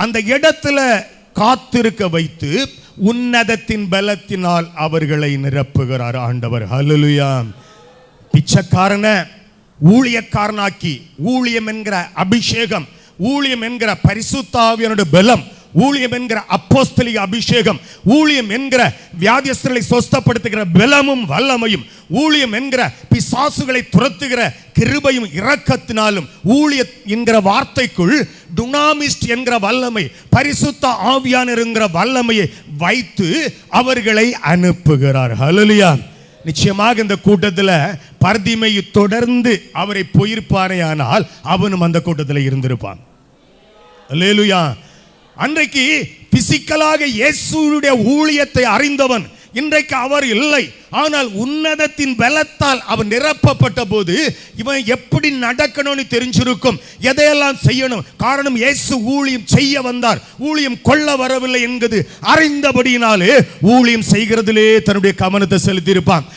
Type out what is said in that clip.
அந்த இடத்துல காத்திருக்க வைத்து உன்னதத்தின் பலத்தினால் அவர்களை நிரப்புகிறார் ஆண்டவர். ஹல்லேலூயா. பிச்சைக்காரன ஊழியக்காரனாக்கி, ஊழியம் என்கிற அபிஷேகம், ஊழியம் என்கிற பரிசுத்த ஆவியானவருடைய பலம், ஊழியம் என்கிற அப்போஸ்தலிக அபிஷேகம், ஊழியம் என்கிற வியாதியஸ்தர்களை சொஸ்தப்படுத்துகிற பலமும் வல்லமையும், ஊழியம் என்கிற பிசாசுகளை துரத்துகிற கிருபையும் இரக்கத்தினாலும், ஊழியம் என்கிற வார்த்தைக்குள் டுனாமிஸ்ட் என்கிற வல்லமை, பரிசுத்த ஆவியானவர் என்கிற வல்லமையை வைத்து அவர்களை அனுப்புகிறார். ஹல்லேலூயா. நிச்சயமாக இந்த கூட்டத்தில் பர்திமை தொடர்ந்து அவரை போயிருப்பானே, ஆனால் அவனும் அந்த கூட்டத்தில் இருந்திருப்பான். அல்லேலூயா. அன்றைக்கு பிசிக்கலாக இயேசுவுடைய ஊழியத்தை அறிந்தவன் இன்றைக்கு அவர் இல்லை. ஆனால் உன்னதத்தின் பலத்தால் அவன் நிரப்பப்பட்ட போது இவன் எப்படி நடக்கணும்னு தெரிஞ்சிருக்கும், எதையெல்லாம் செய்யணும். காரணம், இயேசு ஊழியம் செய்ய வந்தார், ஊழியம் கொள்ள வரவில்லை என்பது அறிந்தபடியினாலே ஊழியம் செய்கிறதிலே தன்னுடைய கவனத்தை செலுத்தியிருப்பான்.